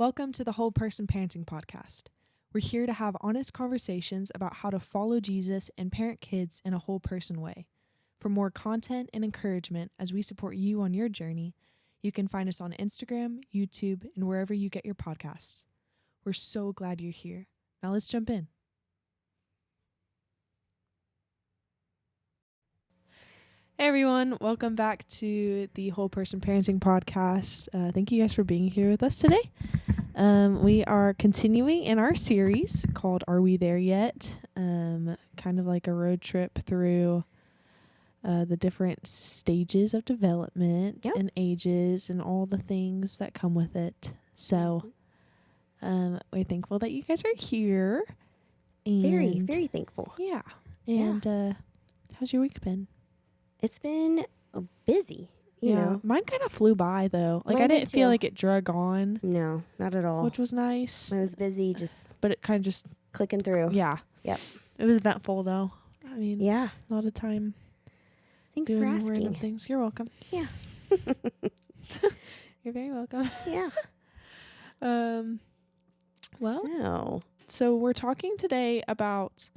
Welcome to the Whole Person Parenting Podcast. We're here to have honest conversations about how to follow Jesus and parent kids in a whole person way. For more content and encouragement as we support you on your journey, you can find us on Instagram, YouTube, and wherever you get your podcasts. We're so glad you're here. Now let's jump in. Hey everyone, welcome back to the Whole Person Parenting Podcast. Thank you guys for being here with us today. We are continuing in our series called Are We There Yet? Kind of like a road trip through the different stages of development and ages and all the things that come with it. So we're thankful that you guys are here. And very, very thankful. Yeah. And how's your week been? It's been busy, you know. Mine kind of flew by, though. Like, Mine I did didn't feel too. like it drug on. No, not at all. Which was nice. I was busy just But it kind of just... clicking through. Yeah. Yep. It was eventful, though. I mean, Yeah. a lot of time Thanks for doing random asking. things. You're welcome. Yeah. You're very welcome. Yeah. Well, so we're talking today about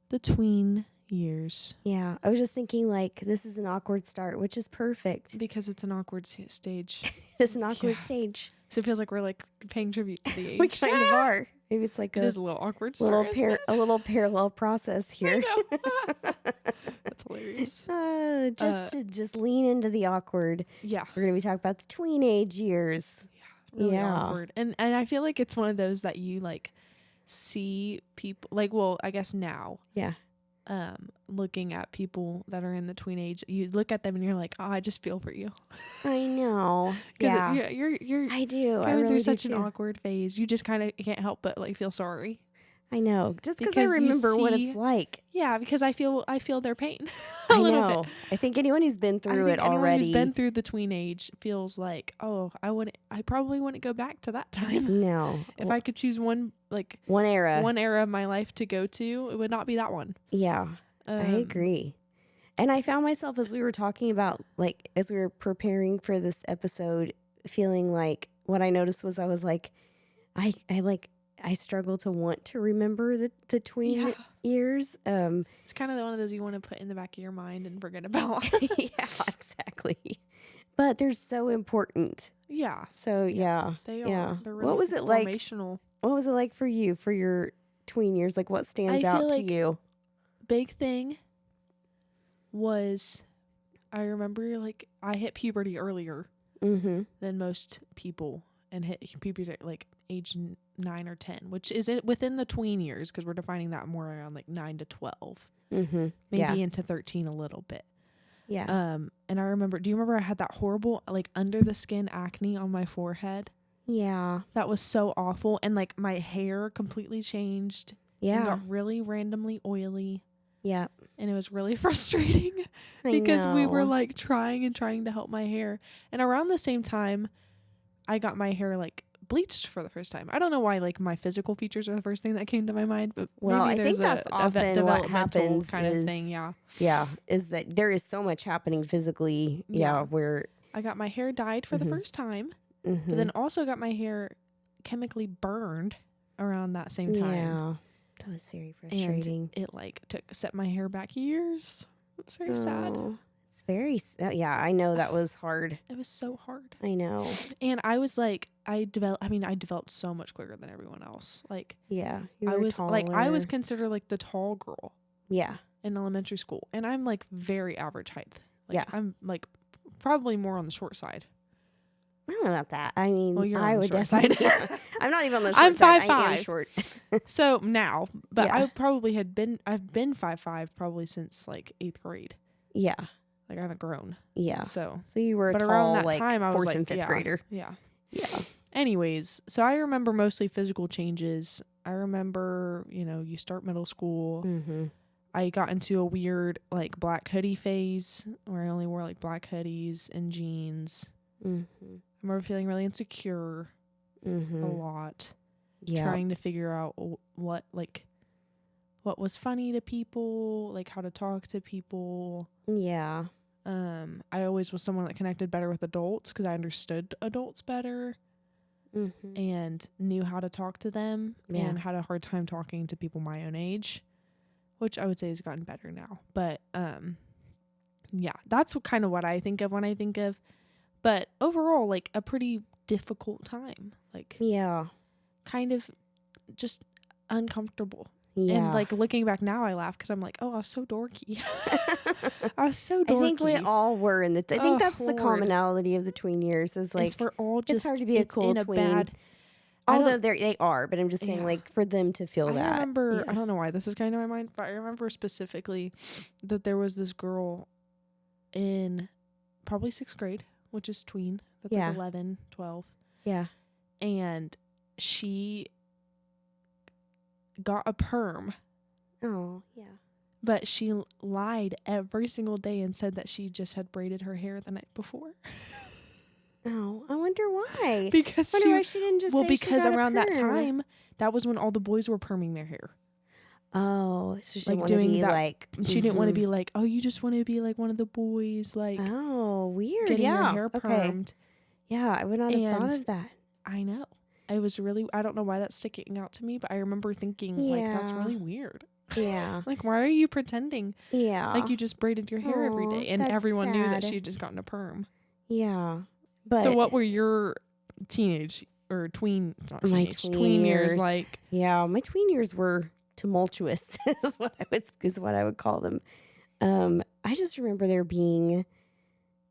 the tween years. Yeah. I was just thinking, like, this is an awkward start, which is perfect. Because it's an awkward stage. It's an awkward stage. So it feels like we're, like, paying tribute to the age. We kind of are. Maybe it's like It is a little awkward start, a little parallel process here. I know. That's hilarious. Just lean into the awkward. Yeah. We're gonna be talking about the teenage years. Really awkward. And I feel like it's one of those that you like see people like, well, I guess now. Yeah. Looking at people that are in the tween age, you look at them and you're like, oh, I just feel for you. I know. Yeah. You're I do. I going really through do such an too. awkward phase. You just kind of can't help but like feel sorry. I know. Just because I Because you remember what see- it's like. Yeah, because I feel their pain. I know. I think anyone who's been I through think it anyone already. who's been through the tween age feels like, oh, I probably wouldn't go back to that time. No. If I could choose one era. one era of my life to go to, it would not be that one. Yeah. I agree. And I found myself as we were talking about, like, as we were preparing for this episode, feeling like what I noticed was I was like, I struggle to want to remember the tween years. It's kind of one of those you want to put in the back of your mind and forget about. Yeah, exactly. But they're so important. Yeah. So yeah, They are. yeah. They're really What was it like? formational. What was it like for you for your tween years? Like, what stands I out feel to like you? Big thing was, I remember like I hit puberty earlier Mm-hmm. than most people and hit puberty at like age 9 or 10, which is within the tween years because we're defining that more around like 9 to 12, Mm-hmm. maybe into 13 a little bit. Yeah. And I remember, do you remember I had that horrible like under the skin acne on my forehead? Yeah. That was so awful. And like my hair completely changed. And Yeah. got really randomly oily. Yeah. And it was really frustrating because we were like trying to help my hair. And around the same time, I got my hair like bleached for the first time. I don't know why like my physical features are the first thing that came to my mind, but Well, maybe I there's think that's a often what developmental happens kind of is- thing. Yeah. Yeah. Is that there is so much happening physically. Yeah. Yeah. Where. I got my hair dyed for the first time, Mm-hmm. but then also got my hair chemically burned around that same time. Yeah. That was very frustrating. And it like set my hair back years. It's very sad. Oh, it's very. Yeah. I know that was hard. It was so hard. I know. And I was like, I developed so much quicker than everyone else. Like, Yeah. I was taller. considered like the tall girl Yeah. in elementary school. And I'm like very average height. Like, Yeah. I'm like probably more on the short side. I don't know about that. I mean, Well, you're on I the would short side. definitely. I'm not even on the short I'm side. I 5'5". am short. So now, but Yeah. I've been 5'5" probably since like 8th grade. Yeah. Like I haven't grown. Yeah. So, So you were a but tall, around that like, time, I was 4th like, and 5th yeah, grader. Yeah. Yeah. Anyways, so I remember mostly physical changes. I remember, you start middle school. Mm-hmm. I got into a weird like black hoodie phase where I only wore like black hoodies and jeans. Mm-hmm. I remember feeling really insecure Mm-hmm. a lot, Yeah. trying to figure out what was funny to people, like how to talk to people. Yeah. I always was someone that connected better with adults because I understood adults better. and knew how to talk to them Yeah. and had a hard time talking to people my own age, which I would say has gotten better now. But yeah, that's kind of what I think of when I think of. But overall, like a pretty difficult time, like Yeah. kind of just uncomfortable. Yeah. And like looking back now, I laugh because I'm like, oh, I was so dorky. I was so dorky. I think we all were in the. I think that's the Lord. commonality of the tween years. Is like it's for all just it's hard to be a cool in tween. a bad. Although they are, but I'm just saying, Yeah. like for them to feel that. I remember. Yeah. I don't know why this is kind of my mind, but I remember specifically that there was this girl in probably 6th grade, which is tween. That's Yeah. like 11, 12. Yeah. And she got a perm, Oh, yeah. but she lied every single day and said that she just had braided her hair the night before. Oh, I wonder why. Because I wonder why she didn't just say because she got around a that perm. time, that was when all the boys were perming their hair. Oh, so she Like didn't want to doing be that- like. She didn't want to be like, oh, you just want to be like one of the boys, like Oh, weird. getting yeah. your hair Okay. permed. Yeah, I would not have thought And- of that. I know. I was really, I don't know why that's sticking out to me, but I remember thinking, like, that's Yeah. really weird. Yeah. Like, why are you pretending Yeah. like you just braided your hair every Aw, day? And that's everyone knew that sad. she had just gotten a perm. Yeah. But So what were your teenage or tween, not My teenage, tween tween years years. like? yeah, my tween years were tumultuous is what I would call them. I just remember there being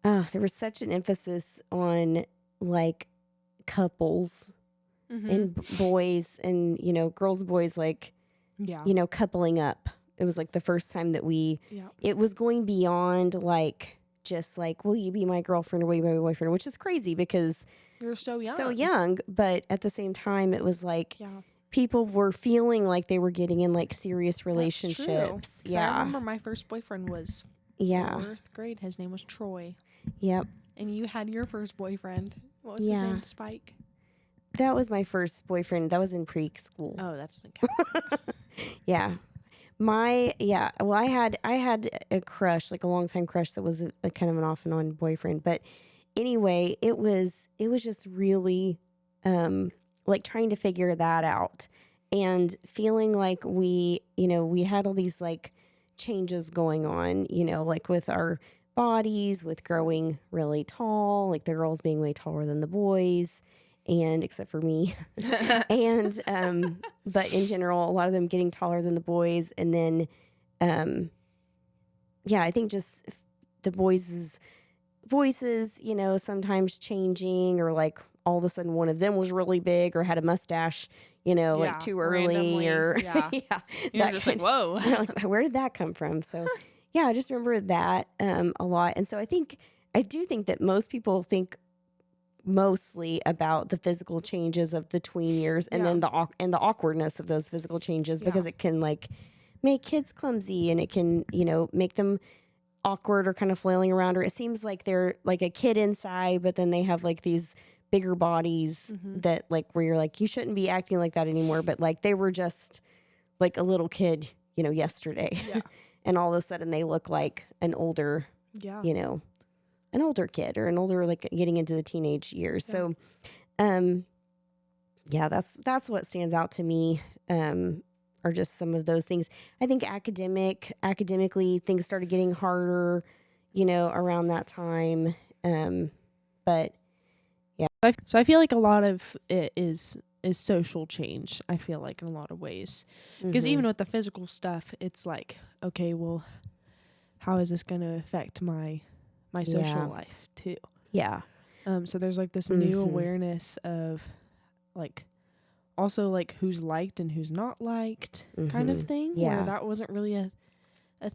there was such an emphasis on like couples and boys and girls and boys like Yeah. coupling up. It was like the first time that Yeah. it was going beyond like just like, will you be my girlfriend or will you be my boyfriend, which is crazy because You're so young. so young, but at the same time it was like Yeah. people were feeling like they were getting in like serious relationships. That's true. 'Cause I remember my first boyfriend was Yeah. 4th grade. His name was Troy. Yep. And you had your first boyfriend. What was his Yeah. name? Spike? That was my first boyfriend. That was in preschool. Oh, that doesn't count. Yeah. Well, I had a crush, like a longtime crush that was a kind of an off and on boyfriend. But anyway, it was just really like trying to figure that out and feeling like we had all these like changes going on, like with our bodies, with growing really tall, like the girls being way taller than the boys. And except for me, and but in general, a lot of them getting taller than the boys, and then, I think just the boys' voices, sometimes changing, or like all of a sudden one of them was really big or had a mustache, like too early, randomly, or yeah. You're that just like, kind- whoa. like, where did that come from? So, yeah, I just remember that a lot, and so I do think that most people think mostly about the physical changes of the tween years and then the awkwardness of those physical changes because it can like make kids clumsy and it can make them awkward or kind of flailing around, or it seems like they're like a kid inside but then they have like these bigger bodies that like where you're like you shouldn't be acting like that anymore, but like they were just like a little kid yesterday and all of a sudden they look like an older an older kid or an older, like getting into the teenage years. So, that's what stands out to me. Are just some of those things. I think academically things started getting harder, around that time. But yeah. So I feel like a lot of it is social change. I feel like in a lot of ways, because even with the physical stuff, it's like, okay, well, how is this going to affect my social life too? Yeah. So there's like this new awareness of like also like who's liked and who's not liked kind of thing. Yeah. Where that wasn't really a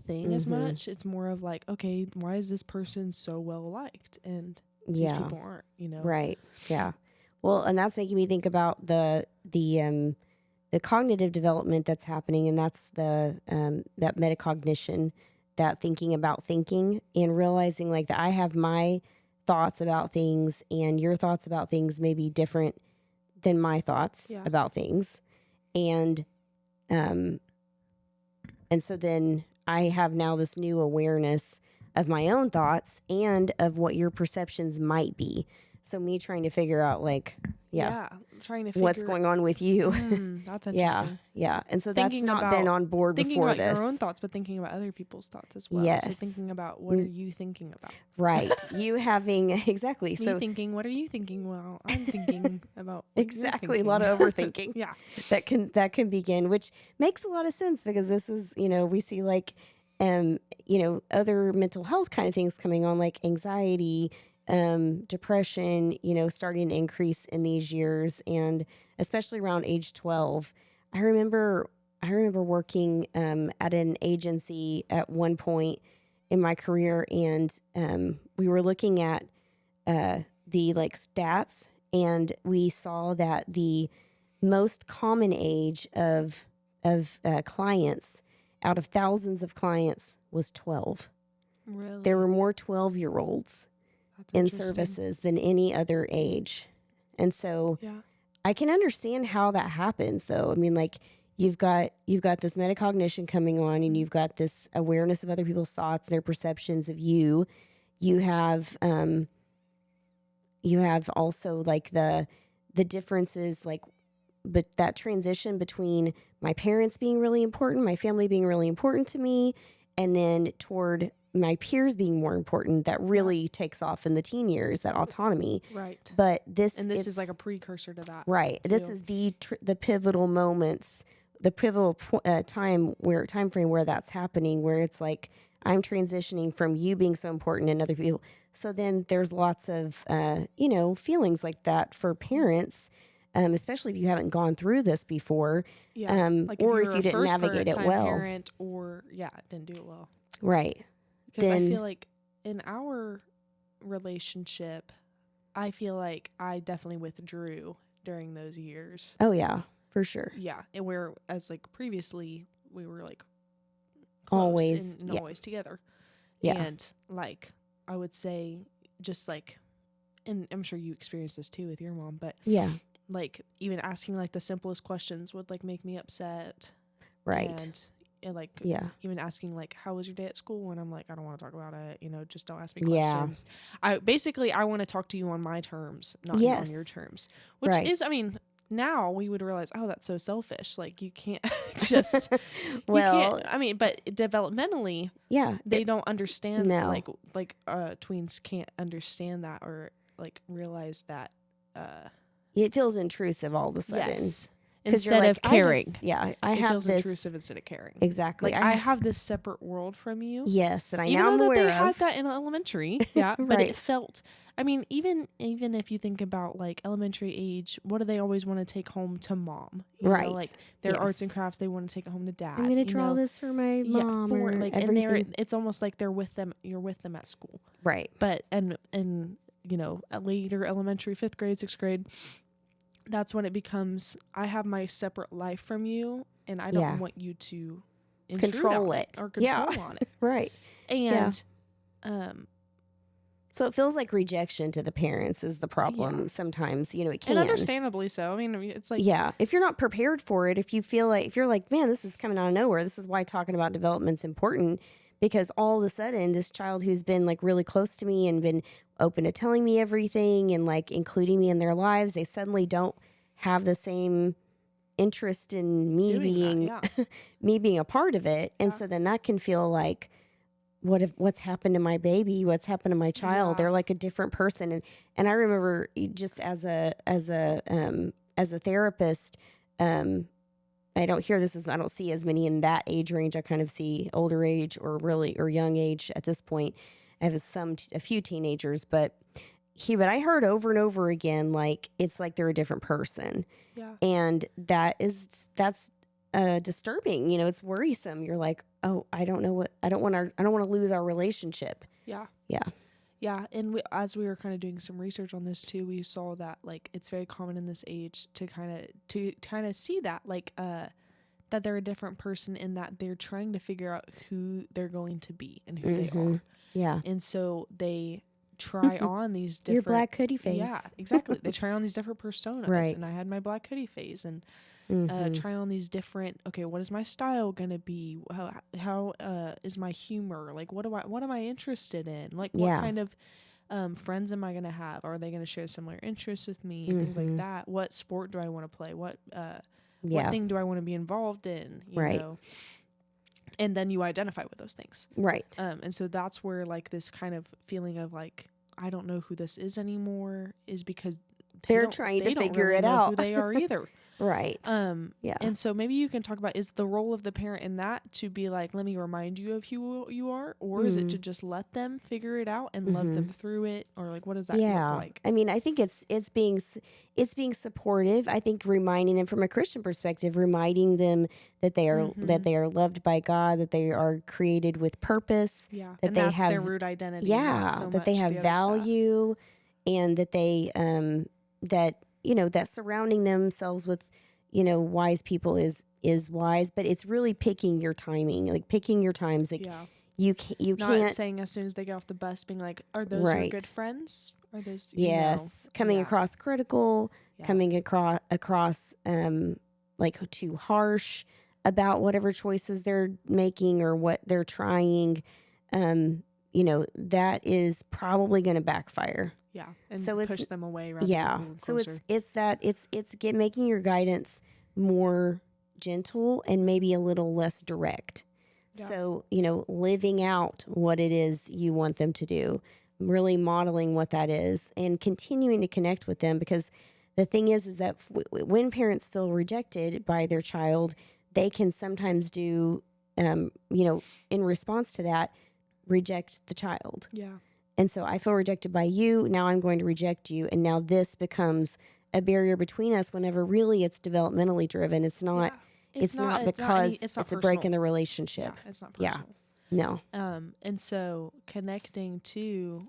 thing as much. It's more of like, okay, why is this person so well liked and these people aren't, Right. Yeah. Well, and that's making me think about the cognitive development that's happening, and that's the that metacognition, that thinking about thinking and realizing like that I have my thoughts about things and your thoughts about things may be different than my thoughts about things. And so then I have now this new awareness of my own thoughts and of what your perceptions might be. So me trying to figure out like, Yeah. Trying to figure What's going on with you? That's interesting. Yeah. And so Thinking that's not been on board thinking before about this. your own thoughts, but thinking about other people's thoughts as well. Yes. So thinking about what are you thinking about? Right. You having exactly. Me So thinking, what are you thinking? Well, I'm thinking about what exactly you're a lot of overthinking. Yeah. That can begin, which makes a lot of sense because this is, we see like other mental health kind of things coming on, like anxiety, depression, starting to increase in these years, and especially around age 12. I remember working at an agency at one point in my career, and we were looking at the like stats, and we saw that the most common age of clients out of thousands of clients was 12. Really? There were more 12-year-olds in services than any other age. And so I can understand how that happens, though. I mean, like you've got this metacognition coming on, and you've got this awareness of other people's thoughts, their perceptions of you. You have also like the differences, like, but that transition between my parents being really important, my family being really important to me, and then toward my peers being more important, that really takes off in the teen years, that autonomy. Right. But this is like a precursor to that. Right. Too. This is the pivotal moments, the pivotal time frame where that's happening, where it's like I'm transitioning from you being so important and other people. So then there's lots of feelings like that for parents. Especially if you haven't gone through this before, like or if you didn't navigate it well. Parent, or didn't do it well. Right. Because I feel like in our relationship, I feel like I definitely withdrew during those years. Oh yeah, for sure. Yeah, and as like previously we were like always always together. Yeah, and like I would say, just like, and I'm sure you experienced this too with your mom, but yeah. Like even asking like the simplest questions would like make me upset. Right. And like even asking like, how was your day at school? And I'm like, I don't want to talk about it. Just don't ask me questions. I want to talk to you on my terms, not on your terms. Which is, I mean, now we would realize, oh, that's so selfish. Like you can't just but developmentally, they don't understand. Like tweens can't understand that, or like realize that. It feels intrusive all of a sudden. Yes. Instead of caring. I have feels this intrusive instead of caring. Exactly. Like I have this separate world from you. Yes, that I even now am though aware they of. had that in elementary. Yeah. But it felt, I mean, even if you think about like elementary age, what do they always want to take home to mom? You know, like their arts and crafts, they want to take it home to dad. I'm gonna draw this for my mom. For, or like, everything. and it's almost like they're with them. You're with them at school. Right. But and at later elementary, 5th grade, 6th grade, that's when it becomes, I have my separate life from you, and I don't want you to control it or control on it. Right. And so it feels like rejection to the parents is the problem. Sometimes, it can. And understandably so. I mean, it's like, if you're not prepared for it, if you're like, man, this is coming out of nowhere. This is why talking about development's important, because all of a sudden this child who's been like really close to me and been open to telling me everything and like including me in their lives, they suddenly don't have the same interest in me being a part of it. And so then that can feel like, what's happened to my baby? What's happened to my child? They're like a different person. And I remember just as a therapist, I don't see as many in that age range. I kind of see older age or young age at this point. I have a few teenagers, but I heard over and over again, like, it's like they're a different person. Yeah. And that's disturbing. It's worrisome. You're like, oh, I don't want to lose our relationship. Yeah. Yeah. Yeah. And as we were kind of doing some research on this too, we saw that like it's very common in this age to kind of see that like, that they're a different person, in that they're trying to figure out who they're going to be and who they are. Yeah. And so they try on these different... Your black hoodie phase. Yeah, exactly. They try on these different personas. Right. And I had my black hoodie phase, and try on these different, okay, what is my style going to be? How is my humor? Like, what am I interested in? Like, what kind of friends am I going to have? Are they going to share similar interests with me? Things like that. What sport do I want to play? What thing do I want to be involved in? You know? And then you identify with those things. Right. And so that's where like this kind of feeling of like, I don't know who this is anymore is because they're trying to figure really it know out. who they are either. Right. Yeah. And so maybe you can talk about, is the role of the parent in that to be like, let me remind you of who you are, or is it to just let them figure it out and love them through it, or like what does that look like? I mean, I think it's being supportive. I think reminding them from a Christian perspective, reminding them that they are loved by God, that they are created with purpose, that and they that's have their root identity. That they have value, and that they that surrounding themselves with, wise people is wise, but it's really picking your timing, like picking your times. Like you Not can't saying as soon as they get off the bus being like, are those your good friends? Are those, coming across critical, coming across like too harsh about whatever choices they're making or what they're trying. That is probably going to backfire. Yeah, and so push them away. Rather than so it's making your guidance more gentle and maybe a little less direct. Yeah. So living out what it is you want them to do, really modeling what that is, and continuing to connect with them. Because the thing is that when parents feel rejected by their child, they can sometimes do, in response to that, reject the child. Yeah. And so I feel rejected by you. Now I'm going to reject you. And now this becomes a barrier between us whenever really it's developmentally driven. It's not, it's not a break in the relationship. Yeah, it's not personal. Yeah. No. And so connecting to,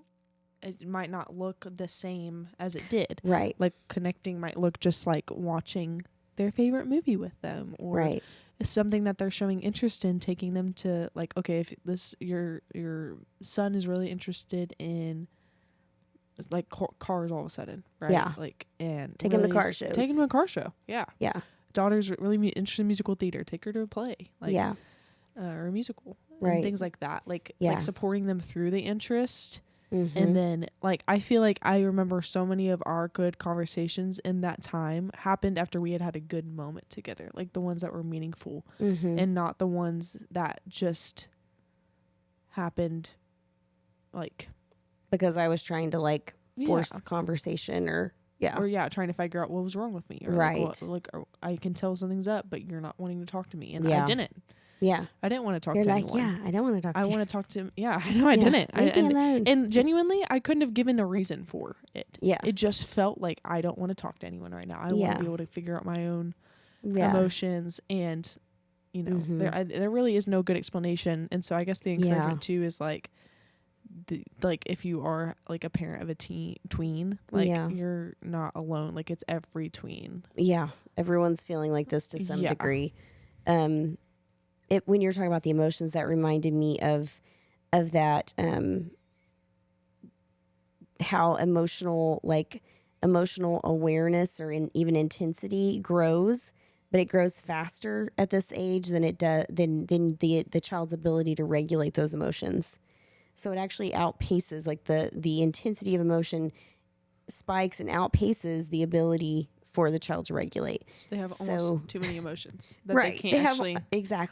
it might not look the same as it did. Right. Like connecting might look just like watching their favorite movie with them, or something that they're showing interest in, taking them to like, okay, if your son is really interested in like cars all of a sudden, right? Yeah. Like, and take him to car shows. Take him to a car show. Yeah. Yeah. Daughter's really interested in musical theater. Take her to a play. Like, or a musical. Right. And things like that. Like supporting them through the interest. Mm-hmm. And then, like, I feel like I remember so many of our good conversations in that time happened after we had a good moment together, like the ones that were meaningful, and not the ones that just happened, like, because I was trying to like force conversation or trying to figure out what was wrong with me, or or I can tell something's up, but you're not wanting to talk to me, and I didn't. Yeah. I didn't want to talk You're to like, anyone. yeah, I don't want to talk to you. I want to talk to him. Yeah, I know I didn't. Leave me alone. And genuinely, I couldn't have given a reason for it. Yeah. It just felt like I don't want to talk to anyone right now. I want to be able to figure out my own emotions, and, there really is no good explanation. And so I guess the encouragement too is like, if you are like a parent of a tween, like you're not alone. Like it's every tween. Yeah. Everyone's feeling like this to some degree. When you're talking about the emotions, that reminded me of that, how emotional awareness or even intensity grows, but it grows faster at this age than it does than the child's ability to regulate those emotions. So it actually outpaces, like the intensity of emotion spikes and outpaces the ability for the child to regulate. So they have almost too many emotions that right. they can't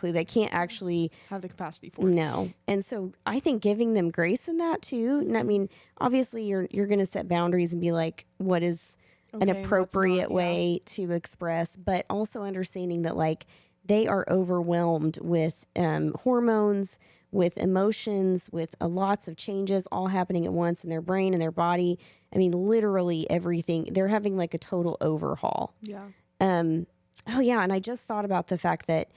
They can't actually have the capacity for. No. And so I think giving them grace in that too. And I mean, obviously you're going to set boundaries and be like, what is an appropriate way to express, but also understanding that like they are overwhelmed with hormones, with emotions, with lots of changes all happening at once in their brain and their body. I mean, literally everything. They're having like a total overhaul. Yeah. And I just thought about the fact that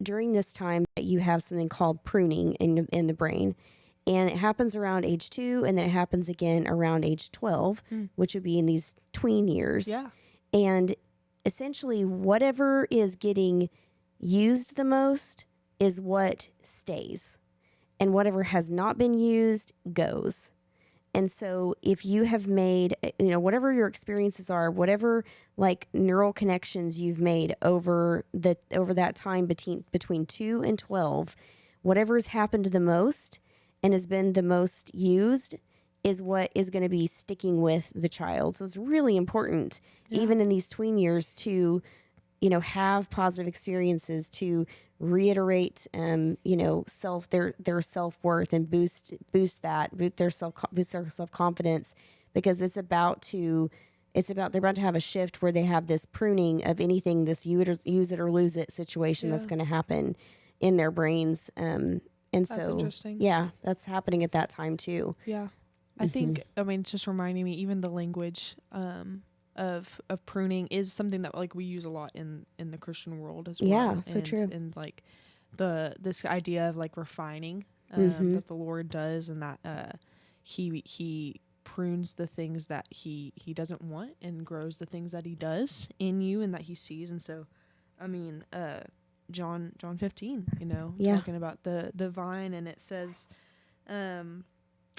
during this time you have something called pruning in the brain, and it happens around age 2, and then it happens again around age 12, which would be in these tween years. Yeah. And essentially whatever is getting used the most is what stays, and whatever has not been used goes. And so if you have made, whatever your experiences are, whatever like neural connections you've made over that time between 2 and 12, whatever has happened the most and has been the most used is what is going to be sticking with the child. So it's really important, even in these tween years, to, you know, have positive experiences, to reiterate, you know, their self-worth, and boost their self-confidence, because they're about to have a shift where they have this pruning of anything, this use it or lose it situation that's going to happen in their brains. And that's so, interesting. yeah, that's happening at that time too. Yeah. I think, I mean, it's just reminding me, even the language of pruning is something that like we use a lot in the Christian world as well. Yeah, so true. And like this idea of like refining that the Lord does, and that he prunes the things that he doesn't want and grows the things that he does in you and that he sees. And so, I mean, John 15, you know, talking about the vine, and it says,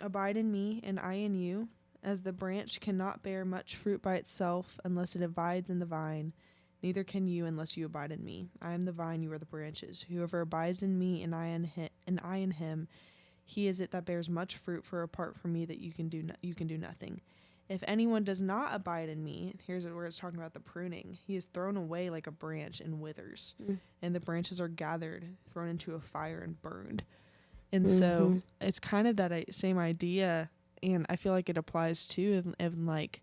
abide in me and I in you, as the branch cannot bear much fruit by itself unless it abides in the vine, neither can you unless you abide in me. I am the vine, you are the branches. Whoever abides in me and I in him, he is it that bears much fruit, for apart from me that you can do nothing. If anyone does not abide in me, here's where it's talking about the pruning. He is thrown away like a branch and withers, and the branches are gathered, thrown into a fire and burned. And so it's kind of that same idea, and I feel like it applies too. And like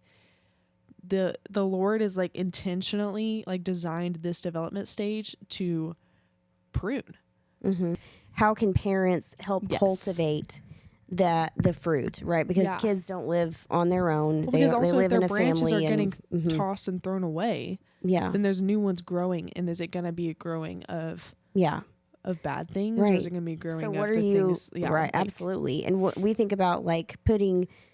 the Lord is like intentionally like designed this development stage to prune. How can parents help cultivate the fruit, right? Because kids don't live on their own. Well, they because also live if their in a branches family are getting tossed and thrown away, then there's new ones growing. And is it going to be a growing of of bad things, or is it going to be growing so of what the are you things? Right, absolutely. And what we think about, like,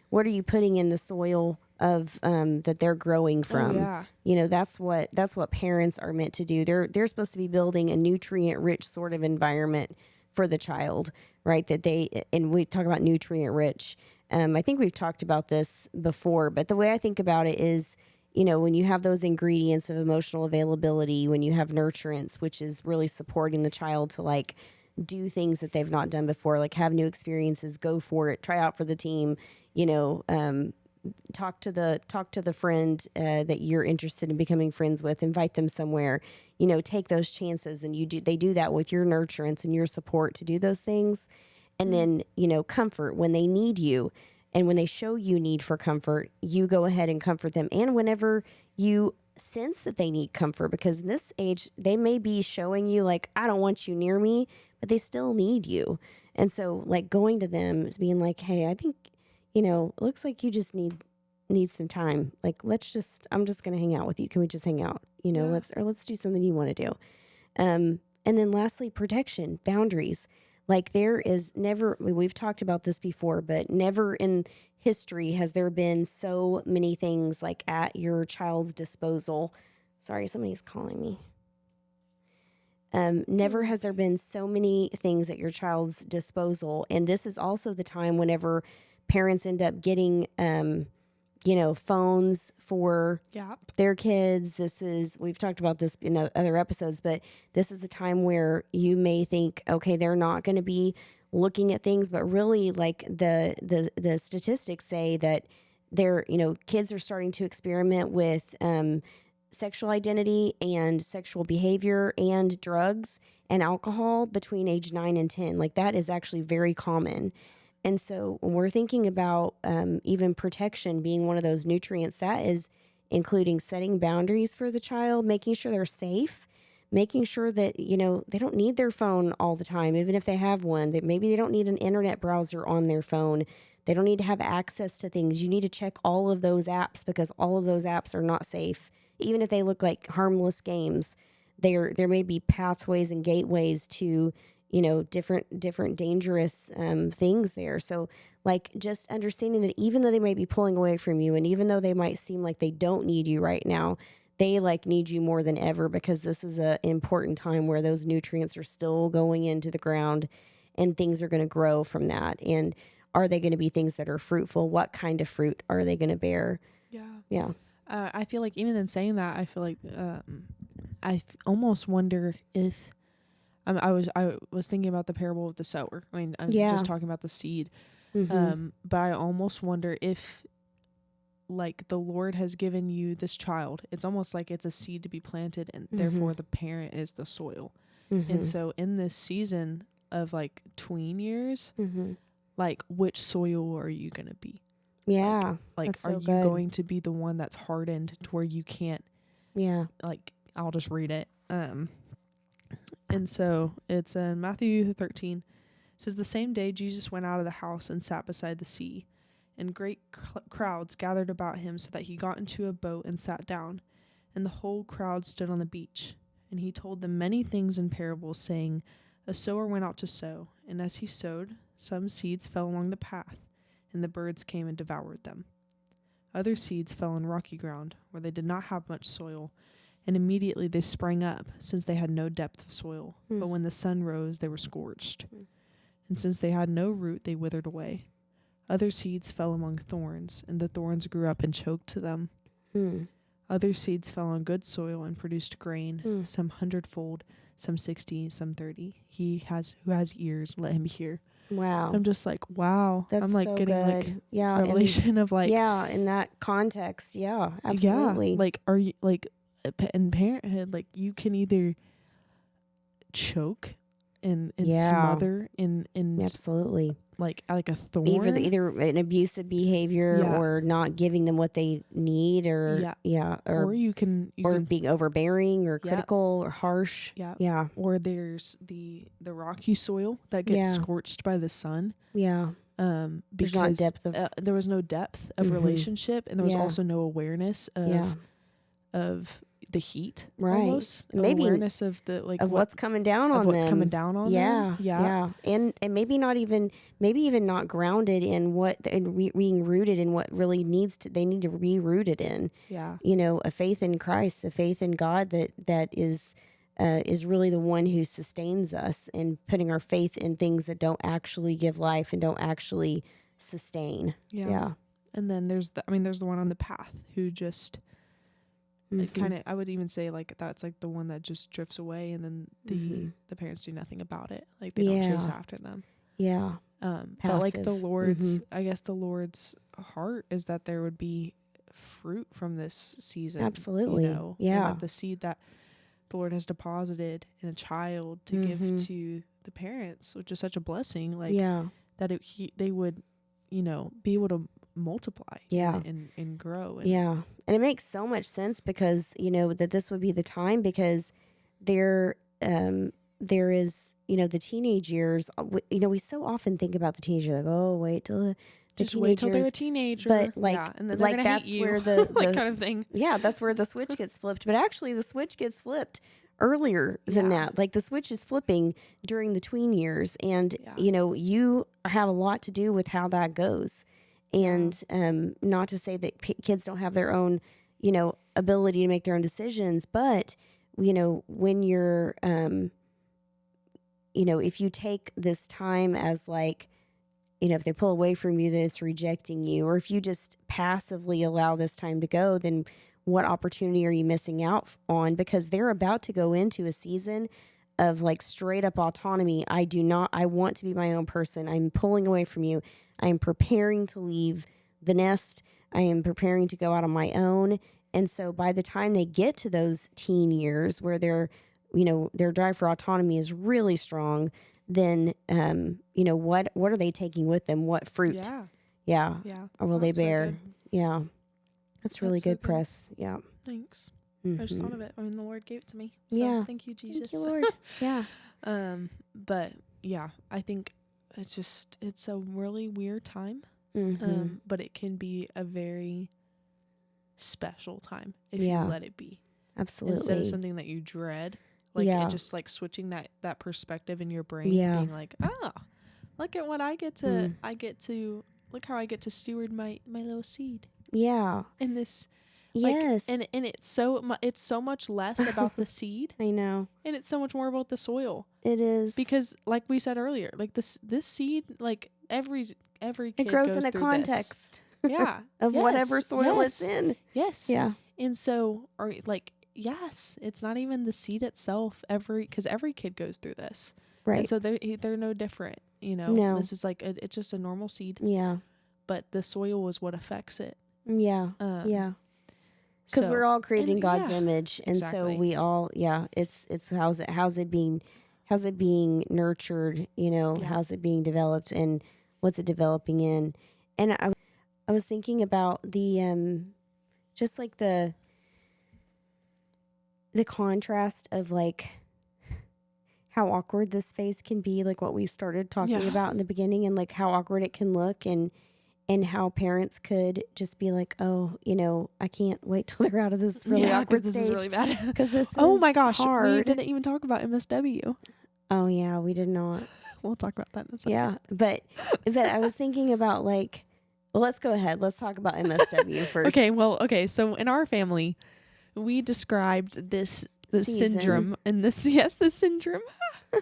what are you putting in the soil of that they're growing from? You know, that's what parents are meant to do. They're supposed to be building a nutrient rich sort of environment for the child, right? And we talk about nutrient rich. I think we've talked about this before, but the way I think about it is, you know, when you have those ingredients of emotional availability, when you have nurturance, which is really supporting the child to like do things that they've not done before, like have new experiences, go for it, try out for the team, you know, talk to the friend that you're interested in becoming friends with, invite them somewhere, you know, take those chances. And they do that with your nurturance and your support to do those things. And then, you know, comfort when they need you. And when they show you need for comfort, you go ahead and comfort them. And whenever you sense that they need comfort, because in this age, they may be showing you like, I don't want you near me, but they still need you. And so like going to them is being like, hey, I think, you know, it looks like you just need some time. Like, I'm just going to hang out with you. Can we just hang out? You know, let's do something you want to do. And then lastly, protection, boundaries. Like there is never, we've talked about this before, but never in history has there been so many things like at your child's disposal. Sorry, somebody's calling me. Never has there been so many things at your child's disposal. And this is also the time whenever parents end up getting, you know, phones for their kids. We've talked about this in other episodes, but this is a time where you may think, okay, they're not going to be looking at things, but really like the statistics say that kids are starting to experiment with, sexual identity and sexual behavior and drugs and alcohol between age 9 and 10. Like that is actually very common. And so when we're thinking about even protection being one of those nutrients, that is including setting boundaries for the child, making sure they're safe, making sure that, you know, they don't need their phone all the time, even if they have one, that maybe they don't need an internet browser on their phone. They don't need to have access to things. You need to check all of those apps because all of those apps are not safe. Even if they look like harmless games, there may be pathways and gateways to, you know, different dangerous things there. So like just understanding that even though they might be pulling away from you and even though they might seem like they don't need you right now, they like need you more than ever because this is an important time where those nutrients are still going into the ground and things are going to grow from that. And are they going to be things that are fruitful? What kind of fruit are they going to bear? Yeah. I feel like even in saying that, I feel like almost wonder if I was thinking about the parable of the sower. I mean, I'm just talking about the seed. But I almost wonder if, like, the Lord has given you this child. It's almost like it's a seed to be planted, and therefore the parent is the soil. And so in this season of, like, tween years, like, which soil are you going to be? Yeah. Like that's are so you good. going to be the one that's hardened to where you can't, Yeah. like, I'll just read it. And so it's in Matthew 13. It says, the same day Jesus went out of the house and sat beside the sea, and great crowds gathered about him, so that he got into a boat and sat down, and the whole crowd stood on the beach. And he told them many things in parables, saying, a sower went out to sow, and as he sowed, some seeds fell along the path, and the birds came and devoured them. Other seeds fell on rocky ground, where they did not have much soil, and immediately they sprang up, since they had no depth of soil. But when the sun rose, they were scorched. And since they had no root, they withered away. Other seeds fell among thorns, and the thorns grew up and choked them. Other seeds fell on good soil and produced grain, some 100-fold, some 60, some 30. Who has ears, let him hear. Wow. I'm just like, wow. That's I'm like so getting good. like revelation of like, yeah, in that context. Yeah, absolutely. Yeah, like, are you like in parenthood, like, you can either choke and smother and absolutely, like a thorn, either an abusive behavior or not giving them what they need, or or you can being overbearing or critical or harsh. Or there's the rocky soil that gets scorched by the sun. Because not depth of there was no depth of relationship, and there was also no awareness of the heat, almost. Maybe awareness of the of what's coming down on what's them. coming down on them. And maybe even not grounded in being rooted in what really they need to be rooted in. A faith in Christ, a faith in God that is really the one who sustains us, and putting our faith in things that don't actually give life and don't actually sustain. And then there's the one on the path who just kind of, I would even say, like, that's like the one that just drifts away, and then the parents do nothing about it. Like, they don't chase after them. But like the Lord's, I guess the Lord's heart is that there would be fruit from this season. Absolutely. And that the seed that the Lord has deposited in a child to give to the parents, which is such a blessing, like that they would, be able to multiply and grow. And it makes so much sense, because, that this would be the time, because there is, the teenage years, we so often think about the teenager, like, oh, wait till just wait till they're a teenager. But and then they're that's hate you. where the like kind of thing. Yeah, that's where the switch gets flipped. But actually the switch gets flipped earlier than that. Like, the switch is flipping during the tween years, and you have a lot to do with how that goes. And not to say that kids don't have their own, ability to make their own decisions, but when you're if you take this time as, like, if they pull away from you, then it's rejecting you. Or if you just passively allow this time to go, then what opportunity are you missing out on? Because they're about to go into a season of, like, straight up autonomy. I want to be my own person. I'm pulling away from you. I'm preparing to leave the nest. I am preparing to go out on my own. And so by the time they get to those teen years where their drive for autonomy is really strong, then, what are they taking with them? What fruit? Or will they bear? So that's really good, so Press. Yeah. Thanks. I just thought of it. I mean, the Lord gave it to me. So thank you, Jesus. Thank you, Lord. But I think it's a really weird time. But it can be a very special time if you let it be. Absolutely. Instead of something that you dread. Like, and just, like, switching that perspective in your brain, being like, oh, look at what I get to look how I get to steward my little seed. In this. Yes. Like, and it's so much less about the seed. I know. And it's so much more about the soil. It is. Because, like we said earlier, like, this seed, like, every kid it grows goes in a through context. Of whatever soil it's in. And so, yes, it's not even the seed itself. Because every kid goes through this. Right. And so they're no different, No. This is like it's just a normal seed, Yeah. but the soil is what affects it. Yeah. Yeah. Because we're all creating God's image, and exactly. so we all, it's how's it being nurtured, how's it being developed, and what's it developing in. And I was thinking about the just like the contrast of like how awkward this phase can be, like what we started talking about in the beginning, and like how awkward it can look, and how parents could just be like, oh, I can't wait till they're out of this really awkward stage. This is really bad. Because this oh is my gosh, hard. We didn't even talk about MSW. Oh yeah, we did not. We'll talk about that in a second. Yeah, but I was thinking about like, well, let's go ahead. Let's talk about MSW first. Okay. So in our family, we described the syndrome and the syndrome.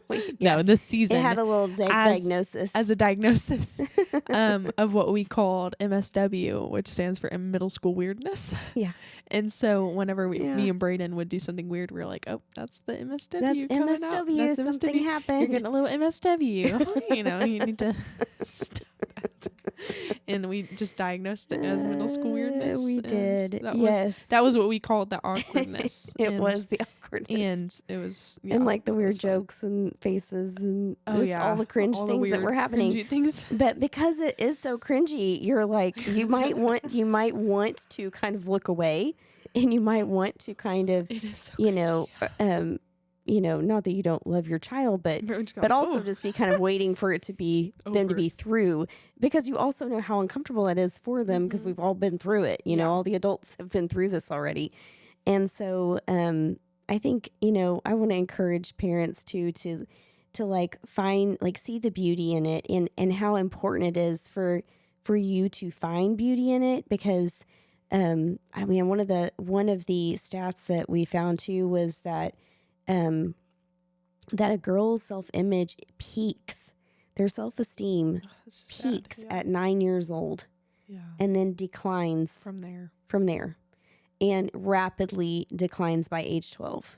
This season. It had a little diagnosis. As a diagnosis of what we called MSW, which stands for middle school weirdness. Yeah. And so whenever me and Brayden would do something weird, we were like, oh, that's the MSW. That's coming MSW. Out. That's something MSW. happened. You're getting a little MSW. You need to stop that. And we just diagnosed it as middle school weirdness. We did. That that was what we called the awkwardness. It was the awkwardness. And it was, and like the weird jokes and faces and all the cringe things that were happening. Things. But because it is so cringy, you're like, you might want to kind of look away, and you might want to kind of, it is so not that you don't love your child, but also just be kind of waiting for it to be them to be through, because you also know how uncomfortable that is for them, because we've all been through it. All the adults have been through this already, and so I think I want to encourage parents to like find, like, see the beauty in it, and how important it is for you to find beauty in it, because one of the stats that we found too was that that a girl's self-image peaks, their self-esteem peaks at 9 years old, and then declines from there, and rapidly declines by age 12.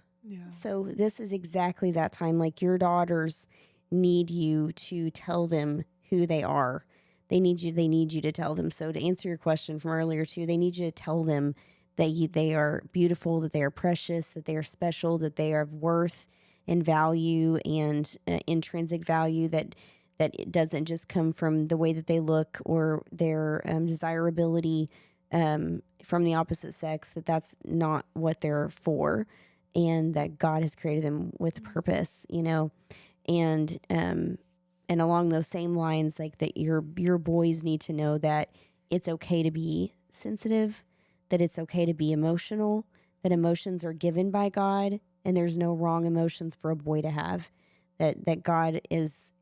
So this is exactly that time. Like, your daughters need you to tell them who they are. They need you to tell them. So to answer your question from earlier too, they need you to tell them that they are beautiful, that they are precious, that they are special, that they are of worth and value and intrinsic value, that it doesn't just come from the way that they look or their desirability from the opposite sex, that's not what they're for, and that God has created them with purpose, and along those same lines, like, that your boys need to know that it's okay to be sensitive, that it's okay to be emotional, that emotions are given by God, and there's no wrong emotions for a boy to have, that God has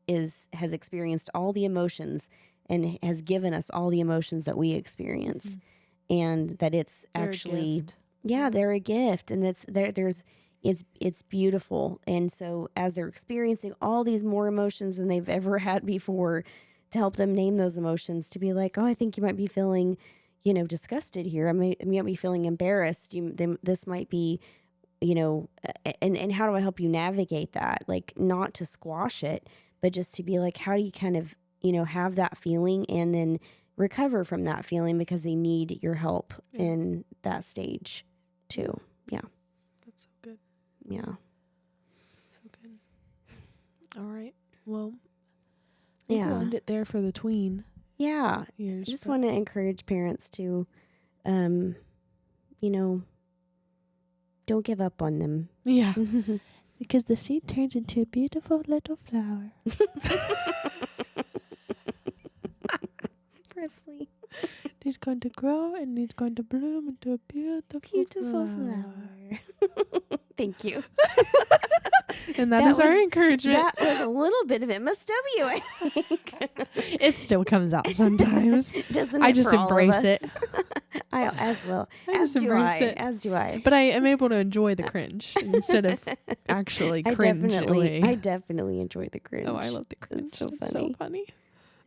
experienced all the emotions and has given us all the emotions that we experience, and that it's actually, they're a gift, and it's beautiful. And so as they're experiencing all these more emotions than they've ever had before, to help them name those emotions, to be like, oh, I think you might be feeling, disgusted here. I might be feeling embarrassed. This might be, and how do I help you navigate that? Like, not to squash it, but just to be like, how do you kind of, have that feeling and then recover from that feeling, because they need your help in that stage too. Yeah. That's so good. Yeah. So good. All right. Well, I think we'll end it there for the tween. Yeah. Years, I just want to encourage parents to, don't give up on them. Yeah. Because the seed turns into a beautiful little flower. Presley. It's going to grow and it's going to bloom into a beautiful flower. Thank you. And that is our encouragement. That was a little bit of MSW, I think. It still comes out sometimes. Doesn't I just embrace it. I as well. I just embrace it. As do I. But I am able to enjoy the cringe instead of actually cringe away. I definitely enjoy the cringe. Oh, I love the cringe. It's so funny. So funny.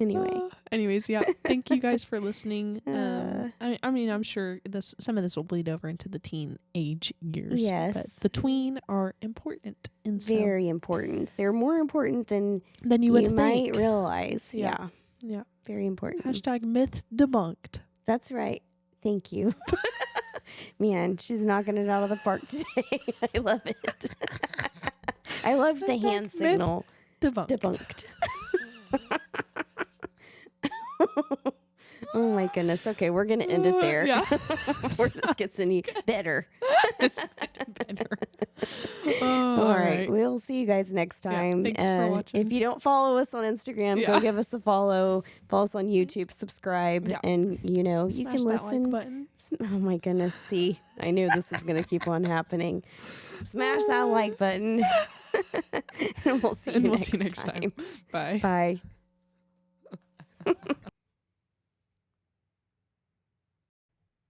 Anyways, yeah. Thank you guys for listening. I mean, I'm sure some of this will bleed over into the teenage years. Yes. But the tween are important. And very important. They're more important than you would think. Might realize. Yeah. Very important. Hashtag myth debunked. That's right. Thank you. Man, she's knocking it out of the park today. I love it. I loved the hand signal. Debunked. Oh my goodness. Okay, we're going to end it there. Yeah. Before this gets any better. It's better. All right. We'll see you guys next time. Thanks for watching. If you don't follow us on Instagram, go give us a follow. Follow us on YouTube, subscribe, and you Smash can that listen. like button. Oh my goodness. See, I knew this was going to keep on happening. Smash that like button. And we'll see you next time. Bye. Bye.